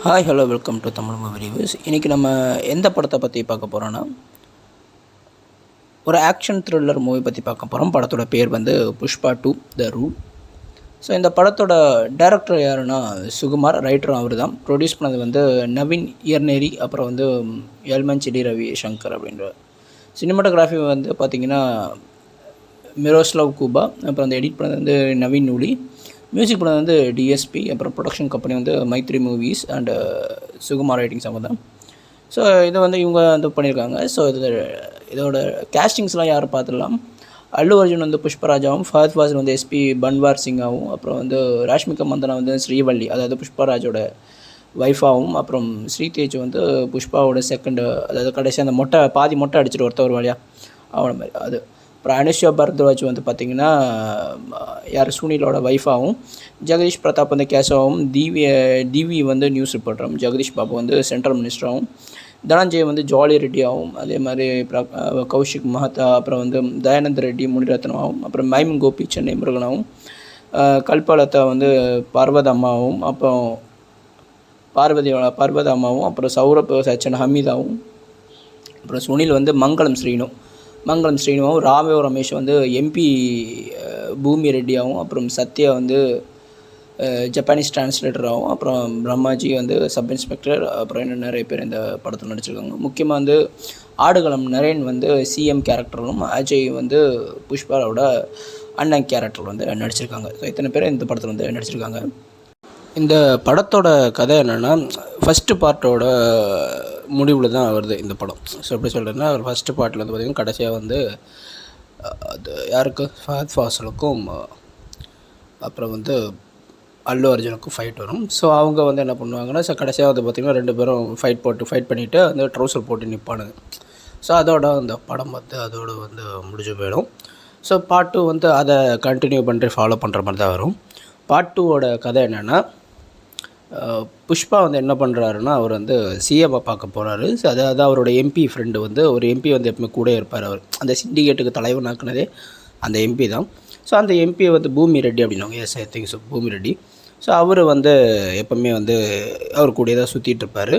Hi hello welcome to Tamil movie reviews. இன்றைக்கி நம்ம எந்த படத்தை பற்றி பார்க்க போகிறோன்னா, ஒரு ஆக்ஷன் த்ரில்லர் மூவி பற்றி பார்க்க போகிறோம். படத்தோட பேர் வந்து புஷ்பா 2 த ரூல். ஸோ இந்த படத்தோட டைரக்டர் யாருன்னா சுகுமார், ரைட்டரும் அவர் தான். ப்ரொடியூஸ் பண்ணது வந்து நவீன் இயர்நேரி, அப்புறம் வந்து எல்மன் செடி ரவி சங்கர் அப்படின்ற. சினிமாட்டோகிராஃபி வந்து பார்த்திங்கன்னா மிரோஸ்லவ் கூபா, அப்புறம் வந்து எடிட் பண்ணது வந்து நவீன் நூலி, மியூசிக் பண்ணது வந்து டிஎஸ்பி, அப்புறம் ப்ரொடக்ஷன் கம்பெனி வந்து Mythri movies and Sukumar writings அவங்க தான். ஸோ இதை வந்து இவங்க வந்து பண்ணியிருக்காங்க. ஸோ இதோட கேஸ்டிங்ஸ்லாம் யார் பார்த்துடலாம். அல்லு அர்ஜுன் வந்து புஷ்பராஜாவும், ஃபஹத் ஃபாசில் வந்து எஸ்பி பன்வார் சிங்காகவும், அப்புறம் வந்து ராஷ்மிகா மந்தனா வந்து ஸ்ரீவள்ளி, அதாவது புஷ்பராஜோட ஒய்ஃபாகவும், அப்புறம் ஸ்ரீதேஜ் வந்து புஷ்பாவோட செகண்டு, அதாவது கடைசி அந்த பாதி மொட்டை அடிச்சுட்டு ஒருத்தவர் வழியாக அவனை மாதிரி அது. அப்புறம் அனுஷ்யா பரத்வாஜ் வந்து பார்த்திங்கன்னா யார் சுனிலோட ஒய்ஃபாகவும், ஜெகதீஷ் பிரதாப் வந்து கேசவாகவும், டிவி வந்து நியூஸ் ரிப்போர்ட்டரும், ஜெகதீஷ் பாபு வந்து சென்ட்ரல் மினிஸ்டராகவும், தனஞ்சய் வந்து ஜாலி ரெட்டியாகவும், அதே மாதிரி கௌஷிக் மஹத்தா, அப்புறம் வந்து தயானந்த் ரெட்டி முனிரத்னமாகவும், அப்புறம் மைமன் கோபி சென்னை முருகனாகவும், கல்பலதா வந்து பார்வதம்மாவும், அப்புறம் பார்வதம்மாவும், அப்புறம் சௌரப் சச்சன் ஹமீதாவும், அப்புறம் சுனில் வந்து மங்களம் ஸ்ரீனுவாவும், ராவோ ரமேஷ் வந்து எம்பி பூமி ரெட்டியாகவும், அப்புறம் சத்யா வந்து ஜப்பானீஸ் டிரான்ஸ்லேட்டராகவும், அப்புறம் பிரம்மாஜி வந்து சப் இன்ஸ்பெக்டர், அப்புறம் இன்னும் நிறைய பேர் இந்த படத்தில் நடிச்சிருக்காங்க. முக்கியமாக வந்து ஆடுகளம் நரேன் வந்து சிஎம் கேரக்டரும், அஜய் வந்து புஷ்பாவோட அண்ணன் கேரக்டர் வந்து நடிச்சிருக்காங்க. ஸோ இத்தனை பேர் இந்த படத்தில் வந்து நடிச்சிருக்காங்க. இந்த படத்தோட கதை என்னென்னா, ஃபஸ்ட்டு பார்ட்டோட முடிவில் தான் வருது இந்த படம். ஸோ எப்படி சொல்கிறேன்னா, ஒரு ஃபஸ்ட்டு பார்ட்டில் வந்து பார்த்திங்கன்னா கடைசியாக வந்து அது யாருக்கு ஃபஹத் ஃபாசிலுக்கும் அப்புறம் வந்து அல்லு அர்ஜுனுக்கும் ஃபைட் வரும். ஸோ அவங்க வந்து என்ன பண்ணுவாங்கன்னா, ஸோ கடைசியாக வந்து பார்த்திங்கன்னா 2 பேரும் ஃபைட் பண்ணிவிட்டு அந்த ட்ரௌசர் போட்டு நிற்பானுங்க. ஸோ அதோட அந்த படம் வந்து அதோடு வந்து முடிஞ்சு போயிடும். ஸோ பார்ட் 2 வந்து அதை கண்டினியூ பண்ணுற ஃபாலோ பண்ணுற மாதிரி தான் வரும். பார்ட் 2வோட கதை என்னென்னா, புஷ்பா வந்து என்ன பண்ணுறாருன்னா, அவர் வந்து சிஎம்மை பார்க்க போகிறாரு. ஸோ அதாவது அவரோட எம்பி ஃப்ரெண்டு வந்து ஒரு எம்பி வந்து எப்பவுமே கூட இருப்பார். அவர் அந்த சிண்டிகேட்டுக்கு தலைவனாக்குனதே அந்த எம்பி தான். ஸோ அந்த எம்பி வந்து பூமி ரெட்டி அப்படின்னாங்க. எஸ் ஐ திங்க் ஸோ, பூமி ரெட்டி. ஸோ அவர் வந்து எப்போவுமே வந்து அவர் கூடயே தான் சுற்றிட்டு இருப்பார்.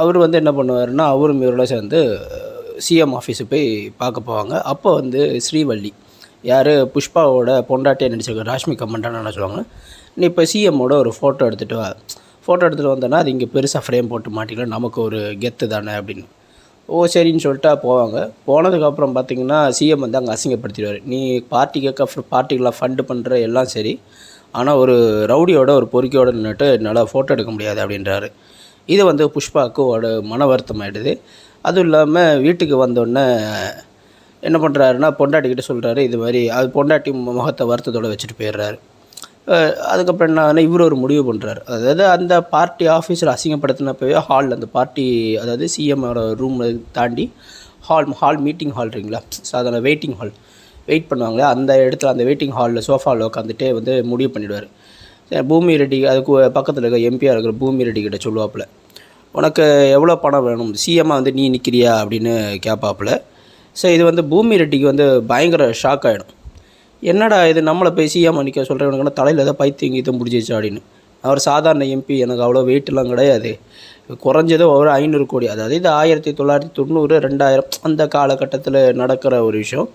அவர் வந்து என்ன பண்ணுவாருன்னா, அவரும் இவரோட சேர்ந்து சிஎம் ஆஃபீஸுக்கு போய் பார்க்க போவாங்க. அப்போ வந்து ஸ்ரீவள்ளி, யார் புஷ்பாவோட பொண்டாட்டியாக நடிச்சிருக்க ராஷ்மிகா மந்தனா என்ன சொல்லுவாங்க, நீ இப்போ சிஎம்மோட ஒரு ஃபோட்டோ எடுத்துகிட்டு வா, ஃபோட்டோ எடுத்துகிட்டு வந்தோன்னா அது இங்கே பெருசாக ஃப்ரேம் போட்டு மாட்டிக்கலாம், நமக்கு ஒரு கெத்து தானே அப்படின்னு. ஓ சரின்னு சொல்லிட்டு போவாங்க. போனதுக்கப்புறம் பார்த்திங்கன்னா சிஎம் வந்து அங்கே அசிங்கப்படுத்திடுவார். நீ பார்ட்டிக்கெலாம் ஃபண்டு பண்ணுற எல்லாம் சரி, ஆனால் ஒரு ரவுடியோட ஒரு பொறுக்கியோடு நின்றுட்டு என்னால் ஃபோட்டோ எடுக்க முடியாது அப்படின்றாரு. இது வந்து புஷ்பாவுக்கு ஒரு மன வருத்தம் ஆகிடுது. அதுவும் இல்லாமல் வீட்டுக்கு வந்தோடனே என்ன பண்ணுறாருன்னா, பொண்டாட்டிக்கிட்ட சொல்கிறாரு இது மாதிரி. அது பொண்டாட்டி முகத்தை வருத்தத்தோடு வச்சுட்டு போயிடுறாரு. அதுக்கப்புறம் என்ன இவர் ஒரு முடிவு பண்ணுறாரு. அதாவது அந்த பார்ட்டி ஆஃபீஸில் அசிங்கப்படுத்தினப்பவே ஹாலில் அந்த பார்ட்டி, அதாவது சிஎம்மோட ரூம் தாண்டி மீட்டிங் ஹால் இருக்குங்களா, சாதாரண வெயிட்டிங் ஹால் வெயிட் பண்ணுவாங்களே, அந்த இடத்துல அந்த வெயிட்டிங் ஹாலில் சோஃபாவில் உட்காந்துட்டே வந்து முடிவு பண்ணிவிடுவார். பூமி ரெட்டி, அதுக்கு பக்கத்தில் இருக்க எம்பியாக இருக்கிற பூமி ரெட்டி கிட்ட சொல்லுவாப்பில், உனக்கு எவ்வளோ பணம் வேணும், சிஎம்மாக வந்து நீ நிற்கிறியா அப்படின்னு கேட்பாப்புல. ஸோ இது வந்து பூமி ரெட்டிக்கு வந்து பயங்கர ஷாக் ஆகிடும். என்னடா இது, நம்மளை போய் சிஎம் நிற்க சொல்கிறவனுக்குன்னா தலையில் ஏதோ பைத்தியம் கீத்தம் முடிச்சிச்சு அப்படின்னு. அவர் சாதாரண எம்பி, எனக்கு அவ்வளோ வெயிட்டெலாம் கிடையாது, குறைஞ்சதோ ஒரு 500 கோடி, அதாவது இது 1990 2000 அந்த காலகட்டத்தில் நடக்கிற ஒரு விஷயம்.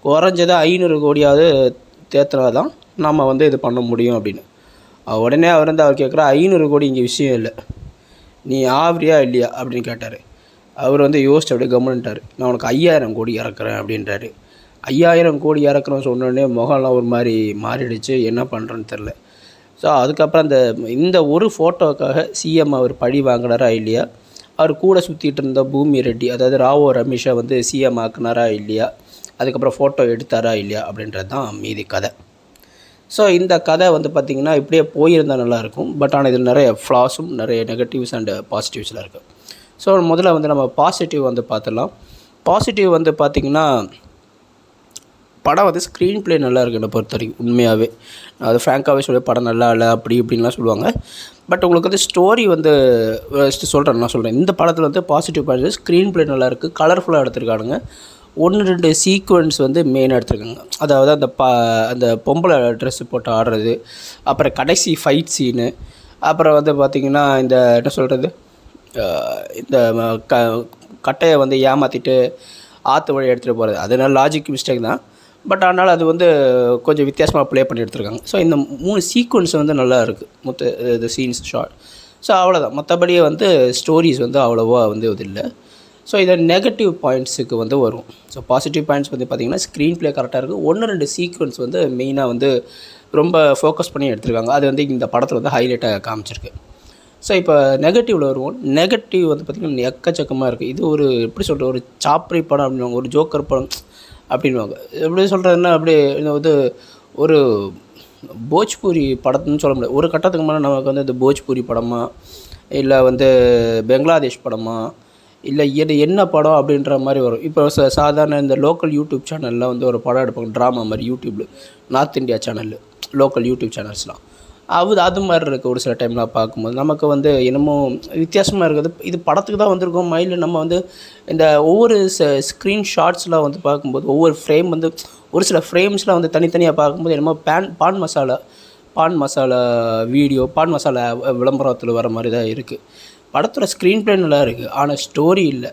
குறைஞ்சதோ 500 கோடியாவது தேத்தினா தான் நம்ம வந்து இது பண்ண முடியும் அப்படின்னு. உடனே அவர் வந்து அவர் கேட்குற 500 கோடி இங்கே விஷயம் இல்லை, நீ ஆவறியா இல்லையா அப்படின்னு கேட்டார். அவர் வந்து யோசிச்சு அப்படியே கவனிட்டார். நான் உனக்கு 5000 கோடி இறக்குறேன் அப்படின்றாரு. 5000 கோடி இறக்குறோன்னு சொன்னோடனே முகம்லாம் ஒரு மாதிரி மாறிடுச்சு, என்ன பண்ணுறேன்னு தெரில. ஸோ அதுக்கப்புறம் இந்த ஒரு ஃபோட்டோவுக்காக சிஎம் அவர் பழி வாங்கினாரா இல்லையா, அவர் கூட சுற்றிட்டு இருந்த பூமி ரெட்டி, அதாவது ராவோ ரமேஷை வந்து சிஎம் ஆக்குனாரா இல்லையா, அதுக்கப்புறம் ஃபோட்டோ எடுத்தாரா இல்லையா அப்படின்றது தான் மீதி கதை. ஸோ இந்த கதை வந்து பார்த்திங்கன்னா இப்படியே போயிருந்தால் நல்லாயிருக்கும். பட் ஆனால் இதில் நிறைய ஃப்ளாஸும் நிறைய நெகட்டிவ்ஸ் அண்டு பாசிட்டிவ்ஸ்லாம் இருக்குது. ஸோ முதல்ல வந்து நம்ம பாசிட்டிவ் வந்து பார்த்துடலாம். பாசிட்டிவ் வந்து பார்த்திங்கன்னா, படம் வந்து ஸ்க்ரீன் ப்ளே நல்லா இருக்குது என்னை பொறுத்த வரைக்கும். உண்மையாகவே அது ஃப்ராங்காகவே சொல்லி படம் நல்லா இல்லை அப்படி இப்படின்லாம் சொல்லுவாங்க. பட் உங்களுக்கு வந்து ஸ்டோரி வந்து நான் சொல்கிறேன் இந்த படத்தில் வந்து பாசிட்டிவ் பாயிண்ட், ஸ்க்ரீன் ப்ளே நல்லா இருக்குது, கலர்ஃபுல்லாக எடுத்துருக்கானுங்க. 1-2 சீக்வன்ஸ் வந்து மெயினாக எடுத்துருக்காங்க. அதாவது அந்த பொம்பளை ட்ரெஸ்ஸு போட்டு ஆடுறது, அப்புறம் கடைசி ஃபைட் சீனு, அப்புறம் வந்து பார்த்திங்கன்னா இந்த என்ன சொல்கிறது, இந்த கட்டையை வந்து ஏமாற்றிட்டு ஆற்று வழி எடுத்துகிட்டு போகிறது, அதனால லாஜிக் மிஸ்டேக் தான். பட் ஆனால் அது வந்து கொஞ்சம் வித்தியாசமாக ப்ளே பண்ணி எடுத்துருக்காங்க. ஸோ இந்த 3 சீக்வன்ஸ் வந்து நல்லா இருக்குது இந்த சீன்ஸ் ஷார்ட். ஸோ அவ்வளோதான். மற்றபடி வந்து ஸ்டோரிஸ் வந்து அவ்வளோவா வந்து இது இல்லை. ஸோ இதை நெகட்டிவ் பாயிண்ட்ஸுக்கு வந்து வரும். ஸோ பாசிட்டிவ் பாயிண்ட்ஸ் வந்து பார்த்திங்கன்னா ஸ்க்ரீன் ப்ளே கரெக்டாக இருக்குது. 1-2 சீக்வன்ஸ் வந்து மெயினாக வந்து ரொம்ப ஃபோக்கஸ் பண்ணி எடுத்துருக்காங்க. அது வந்து இந்த படத்தில் வந்து ஹைலைட்டாக காமிச்சிருக்கு. ஸோ இப்போ நெகட்டிவில் வருவோம். நெகட்டிவ் வந்து பார்த்திங்கன்னா எக்கச்சக்கமாக இருக்குது. இது ஒரு எப்படி சொல்கிறது, ஒரு சாப்ரி படம் அப்படின்வாங்க, ஒரு ஜோக்கர் படம் அப்படின்வாங்க. எப்படி சொல்கிறதுன்னா அப்படியே இது ஒரு போஜ்பூரி படத்துன்னு சொல்ல முடியாது. ஒரு கட்டத்துக்கு மேலே நமக்கு வந்து இந்த போஜ்பூரி படமா, இல்லை வந்து பெங்களாதேஷ் படமா, இல்லை இது என்ன படம் அப்படின்ற மாதிரி வரும். இப்போ சாதாரண இந்த லோக்கல் யூடியூப் சேனலில் வந்து ஒரு படம் எடுப்பாங்க, ட்ராமா மாதிரி யூடியூப்பில், நார்த் இந்தியா சேனலில், லோக்கல் யூடியூப் சேனல்ஸ்லாம் அது மாதிரி இருக்குது. ஒரு சில டைம்லாம் பார்க்கும்போது நமக்கு வந்து என்னமோ வித்தியாசமாக இருக்குது. இது படத்துக்கு தான் வந்திருக்கோம் மைண்டில். நம்ம வந்து இந்த ஒவ்வொரு ஸ்க்ரீன் ஷாட்ஸ்லாம் வந்து பார்க்கும்போது ஒவ்வொரு ஃப்ரேம் வந்து ஒரு சில ஃப்ரேம்ஸ்லாம் வந்து தனித்தனியாக பார்க்கும்போது என்னமோ பான் மசாலா வீடியோ, பான் மசாலா விளம்பரத்தில் வர மாதிரி தான் இருக்குது. படத்தோட ஸ்க்ரீன் ப்ளே நல்லா இருக்குது, ஆனால் ஸ்டோரி இல்லை.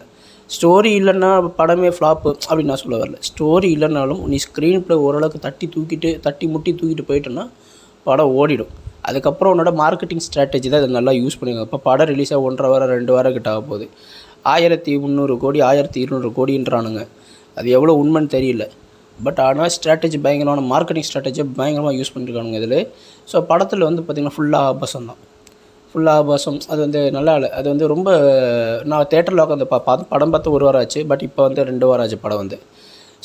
ஸ்டோரி இல்லைன்னா படமே ஃப்ளாப்பு அப்படின்னு நான் சொல்ல வரல. ஸ்டோரி இல்லைனாலும் நீ ஸ்க்ரீன் ப்ளே ஓரளவுக்கு தட்டி முட்டி தூக்கிட்டு போயிட்டோன்னா படம் ஓடிடும். அதுக்கப்புறம் உன்னோட மார்க்கெட்டிங் ஸ்ட்ராட்டஜி தான் இதை நல்லா யூஸ் பண்ணுங்க. இப்போ படம் ரிலீஸாக 1.5 வாரம் 2 வாரம் கிட்ட ஆக போகுது. 1300 கோடி 1200 கோடின்றானுங்க. அது எவ்வளோ உண்மைன்னு தெரியல. பட் ஆனால் ஸ்ட்ராட்டஜி பயங்கரமான மார்க்கெட்டிங் ஸ்ட்ராட்டஜியை பயங்கரமாக யூஸ் பண்ணியிருக்கானுங்க இதில். ஸோ படத்தில் வந்து பார்த்திங்கன்னா ஃபுல்லாக ஆபாசம் தான். அது வந்து நல்லா இல்லை. அது வந்து ரொம்ப நான் தேட்டரில் உட்காந்து படம் பார்த்து 1 வாரம் ஆச்சு. பட் இப்போ வந்து 2 வாரம் ஆச்சு படம் வந்து.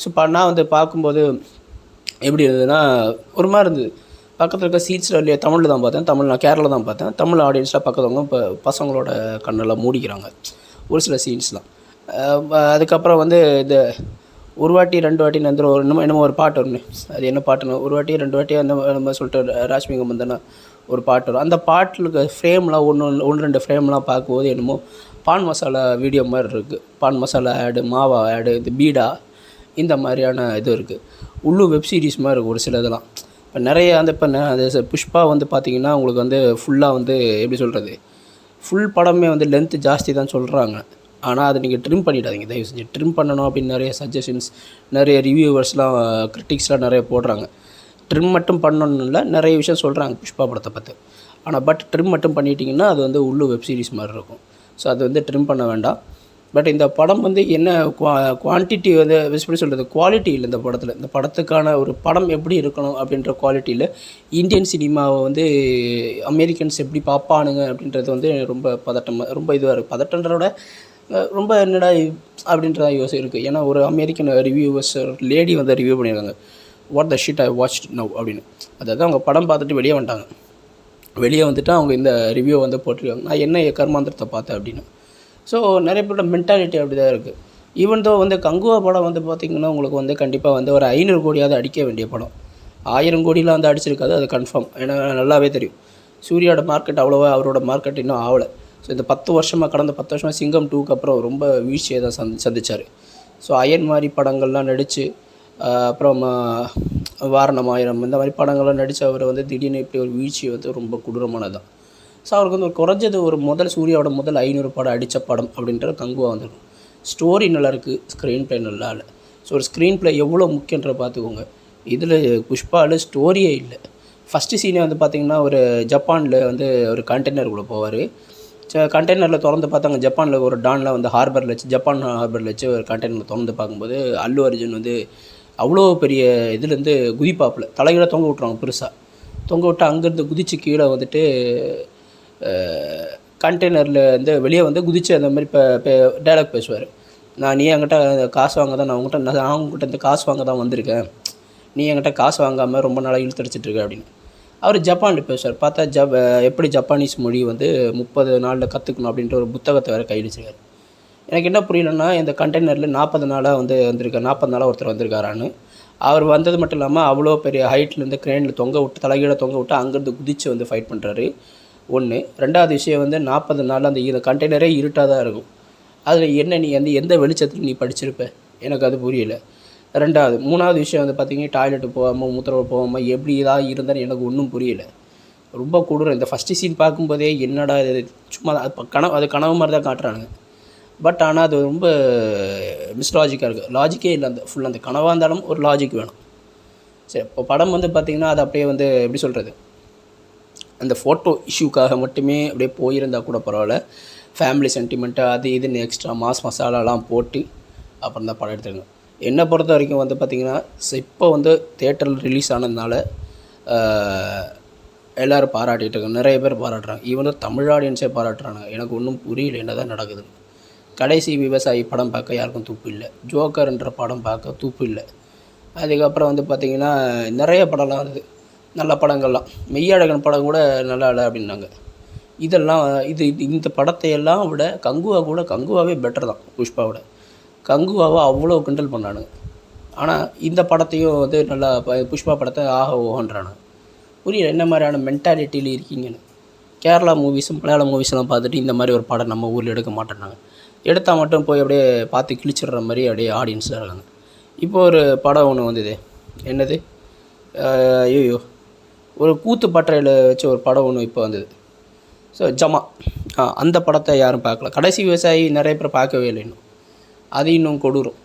ஸோ நான் வந்து பார்க்கும்போது எப்படி இருந்ததுன்னா ஒரு மாதிரி இருந்தது. பக்கத்தில் இருக்க சீட்ஸில் இல்லையா, தமிழில் தான் பார்த்தேன். நான் கேரளா தான் பார்த்தேன். தமிழ் ஆடியன்ஸில் பக்கத்தவங்க இப்போ பசங்களோட கண்ணெல்லாம் மூடிக்கிறாங்க ஒரு சில சீன்ஸ்லாம். அதுக்கப்புறம் வந்து இந்த ஒரு வாட்டி 2 வாட்டி வந்து என்னமோ ஒரு பாட்டு ஒன்று, அது என்ன பாட்டுன்னு, ஒரு வாட்டி 2 வாட்டி அந்த நம்ம சொல்லிட்டு ராஷ்மிகா மந்தனா ஒரு பாட்டு வரும். அந்த பாட்டில் இருக்க ஃப்ரேம்லாம் 1-2 ஃப்ரேம்லாம் பார்க்கும்போது என்னமோ பான் மசாலா வீடியோ மாதிரி இருக்குது. பான் மசாலா ஆடு, மாவா ஆடு, இது பீடா, இந்த மாதிரியான இது இருக்குது. உள்ளூர் வெப் சீரிஸ் மாதிரி இருக்குது ஒரு சில இதெல்லாம். இப்போ நிறைய அது புஷ்பா வந்து பார்த்திங்கன்னா உங்களுக்கு வந்து ஃபுல்லாக வந்து எப்படி சொல்கிறது, ஃபுல் படமே வந்து லென்த்து ஜாஸ்தி தான் சொல்கிறாங்க. ஆனால் அதை நீங்கள் ட்ரிம் பண்ணிடாதீங்க தயவு செஞ்சு. ட்ரிம் பண்ணணும் அப்படின்னு நிறைய சஜஷன்ஸ், நிறைய ரிவ்யூவர்ஸ்லாம், கிரிட்டிக்ஸ்லாம் நிறைய போடுறாங்க. ட்ரிம் மட்டும் பண்ணணும்னு இல்லை, நிறைய விஷயம் சொல்கிறாங்க புஷ்பா படத்தை பார்த்து. ஆனால் ட்ரிம் மட்டும் பண்ணிட்டீங்கன்னா அது வந்து உள்ளூர் வெப் சீரிஸ் மாதிரி இருக்கும். ஸோ அது வந்து ட்ரிம் பண்ண வேண்டாம். பட் இந்த படம் வந்து என்ன குவான்டிட்டி வந்து எப்படி சொல்கிறது, குவாலிட்டி இல்லை இந்த படத்தில். இந்த படத்துக்கான ஒரு படம் எப்படி இருக்கணும் அப்படின்ற குவாலிட்டியில் இந்தியன் சினிமாவை வந்து அமெரிக்கன்ஸ் எப்படி பார்ப்பானுங்க அப்படின்றது வந்து ரொம்ப ரொம்ப இதுவாக இருக்குது. பதட்டன்றோட ரொம்ப என்னடா அப்படின்ற யோசனை இருக்குது. ஏன்னா ஒரு அமெரிக்கன் ரிவ்யூவர்ஸ் லேடி வந்து ரிவ்யூ பண்ணியிருக்காங்க, what the shit I watched now அப்படின்னு. அதாவது அவங்க படம் பார்த்துட்டு வெளியே வந்துட்டு அவங்க இந்த ரிவ்யூ வந்து போட்டிருக்காங்க, நான் என்ன கர்மாந்திரத்தை பார்த்தேன் அப்படின்னு. ஸோ நிறைய பேரோட மென்டாலிட்டி அப்படி தான் இருக்குது. ஈவன் தோ வந்து கங்குவா படம் வந்து பார்த்திங்கன்னா உங்களுக்கு வந்து கண்டிப்பாக வந்து ஒரு 500 கோடியாவது அடிக்க வேண்டிய படம். 1000 கோடிலாம் வந்து அடிச்சிருக்காது, அது கன்ஃபார்ம். ஏன்னா நல்லாவே தெரியும் சூர்யாவோட மார்க்கெட் அவ்வளோவா, அவரோட மார்க்கெட் இன்னும் ஆகலை. ஸோ இந்த கடந்த 10 வருஷமாக சிங்கம் 2க்கு அப்புறம் ரொம்ப வீழ்ச்சியை தான் சந்திச்சார். ஸோ அயன் மாதிரி படங்கள்லாம் நடித்து, அப்புறம் வாரணம் ஆயிரம் இந்த மாதிரி படங்கள்லாம் நடித்து அவர் வந்து திடீர்னு இப்படி ஒரு வீழ்ச்சி வந்து ரொம்ப கொடூரமானது தான். ஸோ அவருக்கு வந்து ஒரு குறைஞ்சது ஒரு சூர்யாவோட முதல் 500 படம் அடித்த படம் அப்படின்ற கங்குவா வந்துடும். ஸ்டோரி நல்லாயிருக்கு, ஸ்க்ரீன் ப்ளே நல்லா இல்லை. ஸோ ஒரு ஸ்க்ரீன் ப்ளே எவ்வளோ முக்கியன்ற பார்த்துக்கோங்க. இதில் புஷ்பாவில் ஸ்டோரியே இல்லை. ஃபஸ்ட்டு சீனே வந்து பார்த்திங்கன்னா ஒரு ஜப்பானில் வந்து ஒரு கண்டெய்னருக்குள்ளே போவார். கண்டெய்னரில் திறந்து பார்த்தாங்க, ஜப்பானில் ஒரு டானில் வந்து ஜப்பான் ஹார்பரில் வச்சு ஒரு கண்டெய்னரில் திறந்து பார்க்கும்போது அல்லு அர்ஜுன் வந்து அவ்வளோ பெரிய இதுலேருந்து குதிப்பாப்பில் தலைகீழ தொங்க விட்ருவாங்க. பெருசாக தொங்க விட்டு அங்கேருந்து குதித்து கீழே வந்துட்டு கண்டெய்னரில் வந்து வெளியே வந்து குதித்து அந்த மாதிரி இப்போ டைலாக் பேசுவார். நீ என்கிட்ட காசு வாங்க தான் நான் உங்ககிட்ட இந்த காசு வாங்க தான் வந்திருக்கேன், நீ என்கிட்ட காசு வாங்காமல் ரொம்ப நாளாக இழுத்தடிச்சிட்ருக்க அப்படின்னு. அவர் ஜப்பானில் பேசுவார். பார்த்தா எப்படி ஜப்பானீஸ் மொழி வந்து 30 நாளில் கற்றுக்கணும் அப்படின்ற ஒரு புத்தகத்தை வேறு கையில் வச்சுருக்காரு. எனக்கு என்ன புரியலன்னா, இந்த கண்டெய்னரில் 40 நாளாக வந்திருக்கார், 40 நாளாக ஒருத்தர் வந்திருக்காரான்னு. அவர் வந்தது மட்டும் இல்லாமல் அவ்வளோ பெரிய ஹைட்லேருந்து க்ரேனில் தொங்க விட்டு தலைகீழ தொங்க விட்டு அங்கேருந்து குதித்து வந்து ஃபைட் பண்ணுறாரு. 1. 2வது விஷயம் வந்து 40 நாள் அந்த கண்டெய்னரே இருட்டாக தான் இருக்கும். அதில் என்ன நீ வந்து எந்த வெளிச்சத்தில் நீ படிச்சிருப்ப, எனக்கு அது புரியல. 3வது விஷயம் வந்து பார்த்திங்கன்னா டாய்லெட்டு போகாமல் மூத்திரம் போகாமல் எப்படி ஏதாவது இருந்தாலும் எனக்கு ஒன்றும் புரியல. ரொம்ப கொடூரம். இந்த ஃபஸ்ட்டு சீன் பார்க்கும்போதே என்னடா இது, சும்மா அது கனவு மாதிரி தான் காட்டுறானுங்க. பட் ஆனால் அது ரொம்ப மிஸ்லாஜிக்காக இருக்குது. லாஜிக்கே இல்லை. அந்த கனவாக இருந்தாலும் ஒரு லாஜிக் வேணும். சரி, இப்போ படம் வந்து பார்த்திங்கன்னா அது அப்படியே வந்து எப்படி சொல்கிறது, அந்த ஃபோட்டோ இஷ்யூக்காக மட்டுமே அப்படியே போயிருந்தால் கூட பரவாயில்ல. ஃபேமிலி சென்டிமெண்ட்டு அது இதுன்னு எக்ஸ்ட்ரா மசாலாலாம் போட்டு அப்புறம் தான் படம் எடுத்துருங்க. என்னை பொறுத்த வரைக்கும் வந்து பார்த்திங்கன்னா இப்போ வந்து தியேட்டரில் ரிலீஸ் ஆனதுனால எல்லோரும் பாராட்டிகிட்டு இருக்காங்க. நிறைய பேர் பாராட்டுறாங்க. ஈவன் தமிழ் ஆடியன்ஸே பாராட்டுறாங்க. எனக்கு ஒன்றும் புரியல என்ன தான் நடக்குது. கடைசி விவசாயி படம் பார்க்க யாருக்கும் துப்பு இல்லை. ஜோக்கர்ன்ற படம் பார்க்க துப்பு இல்லை. அதுக்கப்புறம் வந்து பார்த்திங்கன்னா நிறைய படம்லாம் வருது, நல்ல படங்கள்லாம். மெய்யழகன் படம் கூட நல்லா இல்லை அப்படின்னாங்க. இதெல்லாம் இந்த படத்தையெல்லாம் விட கங்குவாவே பெட்டர் தான் புஷ்பாவோட. கங்குவாவை அவ்வளோ கிண்டல் பண்ணானுங்க. ஆனால் இந்த படத்தையும் வந்து நல்லா புஷ்பா படத்தை ஆக ஓகன்றானுங்க. புரியல என்ன மாதிரியான மென்டாலிட்டியில் இருக்கீங்கன்னு. கேரளா மூவிஸும் மலையாள மூவிஸ்லாம் பார்த்துட்டு இந்த மாதிரி ஒரு படம் நம்ம ஊரில் எடுக்க மாட்டேன்னாங்க. எடுத்தால் மட்டும் போய் அப்படியே பார்த்து கிழிச்சிடுற மாதிரி அப்படியே ஆடியன்ஸில் இருக்காங்க. இப்போ ஒரு படம் ஒன்று வந்தது, என்னது, ஐயோ, ஒரு கூத்துப்பட்டறையில் வச்சு ஒரு படம் ஒன்று இப்போ வந்தது. ஸோ ஜமா, அந்த படத்தை யாரும் பார்க்கல. கடைசி விவசாயி நிறைய பேர் பார்க்கவே இல்லை இன்னும். அது இன்னும் கொடூரம்.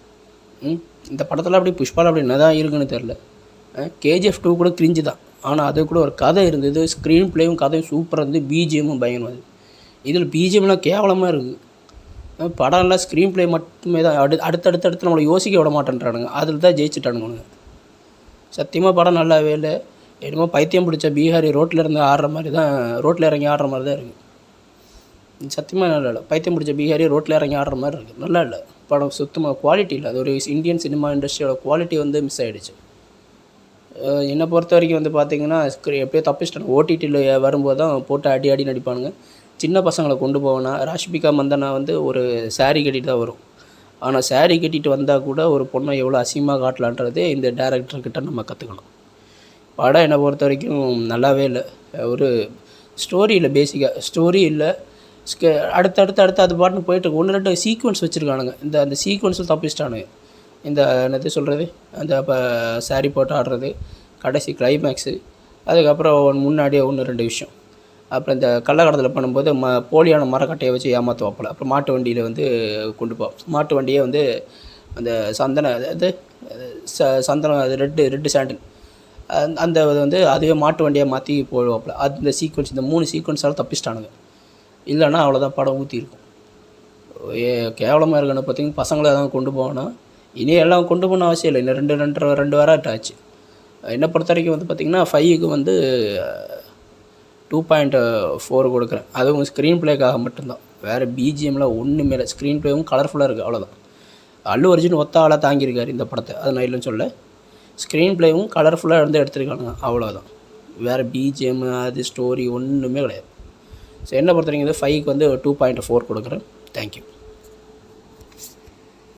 இந்த படத்தில் அப்படி புஷ்பாவில் அப்படி என்ன தான் இருக்குன்னு தெரில. KGF 2 கூட கிரிஞ்சு தான், ஆனால் அது கூட ஒரு கதை இருந்தது. ஸ்க்ரீன் ப்ளேவும் கதையும் சூப்பராக இருந்து, பிஜிஎம்மும் பயங்கரமாக இருக்குது. இதில் பிஜிஎம்லாம் கேவலமாக இருக்குது. படம்லாம் ஸ்க்ரீன் ப்ளே மட்டுமே தான். அடுத்தடுத்து நம்மளை யோசிக்க விட மாட்டேன்றானுங்க. அதில் தான் ஜெயிச்சுட்டானுங்க. சத்தியமாக படம் நல்லாவே இல்லை. என்னமோ பைத்தியம் பிடிச்ச பீகாரி ரோட்டில் இருந்து ஆடுற மாதிரி தான், ரோட்டில் இறங்கி ஆடுற மாதிரி தான் இருக்குது. சத்தியமாக நல்லா இல்லை. பைத்தியம் பிடிச்ச பீகாரி ரோட்டில் இறங்கி ஆடுற மாதிரி இருக்குது. நல்லா இல்லை படம். சுத்தமாக குவாலிட்டி இல்லை. அது ஒரு இந்தியன் சினிமா இண்டஸ்ட்ரியோட குவாலிட்டி வந்து மிஸ் ஆகிடுச்சு. என்னை பொறுத்த வரைக்கும் வந்து பார்த்திங்கன்னா எப்படியோ தப்பிச்சிட்டாங்க. OTTயில் வரும்போது தான் போட்டு அடி நடிப்பானுங்க. சின்ன பசங்களை கொண்டு போவேன்னா ராஷ்மிகா மந்தனா வந்து ஒரு சாரீ கட்டிட்டு தான் வரும். ஆனால் சாரீ கட்டிட்டு வந்தால் கூட ஒரு பொண்ணை எவ்வளோ அசிங்கமாக காட்டலான்றதே இந்த டேரக்டர்கிட்ட நம்ம கற்றுக்கணும். படம் என்னை பொறுத்த வரைக்கும் நல்லாவே இல்லை. ஒரு ஸ்டோரி இல்லை, பேசிக்காக ஸ்டோரி இல்லை. அடுத்து அது பாட்டுன்னு போயிட்டு 1-2 சீக்வன்ஸ் வச்சுருக்கானுங்க. அந்த சீக்வன்ஸில் தப்பிச்சிட்டானுங்க. இந்த என்னது சொல்கிறது, அந்த இப்போ சாரீ போட்டு ஆடுறது, கடைசி கிளைமேக்ஸு, அதுக்கப்புறம் முன்னாடியே 1-2 விஷயம். அப்புறம் இந்த கள்ளக்கடத்தில் பண்ணும்போது போலியான மரக்கட்டையை வச்சு ஏமாற்றுவாப்பில். அப்புறம் மாட்டு வண்டியில் வந்து கொண்டு போவோம். மாட்டு வண்டியே வந்து அந்த சந்தனம் அது ரெட்டு சாண்டில் அந்த வந்து அதுவே மாட்டு வண்டியை மாற்றி போடுவாப்பில். அந்த சீக்வன்ஸ், இந்த 3 சீக்வன்ஸால் தப்பிச்சிட்டானுங்க. இல்லைன்னா அவ்வளோதான், படம் ஊற்றிருக்கும். கேவலமாக இருக்குன்னு பார்த்தீங்கன்னா பசங்களை தான் கொண்டு போகணும். இனி எல்லாம் கொண்டு போகணும் அவசியம் இல்லை. இன்னும் 2 வாரம் ஆச்சு. என்னை பொறுத்த வரைக்கும் வந்து பார்த்திங்கன்னா 5க்கு வந்து 2.4 கொடுக்குறேன். அதுவும் ஸ்க்ரீன் ப்ளேக்காக மட்டும்தான். வேறு பிஜிஎம்லாம் ஒன்றுமே இல்லை. ஸ்க்ரீன் ப்ளேவும் கலர்ஃபுல்லாக இருக்குது, அவ்வளோதான். அல்லு அர்ஜுன் ஒத்த ஆளாக தாங்கியிருக்காரு இந்த படத்தை, அதை நான் இல்லைன்னு சொல்ல. ஸ்க்ரீன் ப்ளேவும் கலர்ஃபுல்லாக இருந்து எடுத்துருக்கானுங்க, அவ்வளோதான். வேறு பிஜிஎம் அது ஸ்டோரி ஒன்றுமே கிடையாது. ஸோ என்னை பொறுத்த வரைக்கும் 5க்கு வந்து 2.4 கொடுக்குறேன். தேங்க்யூ.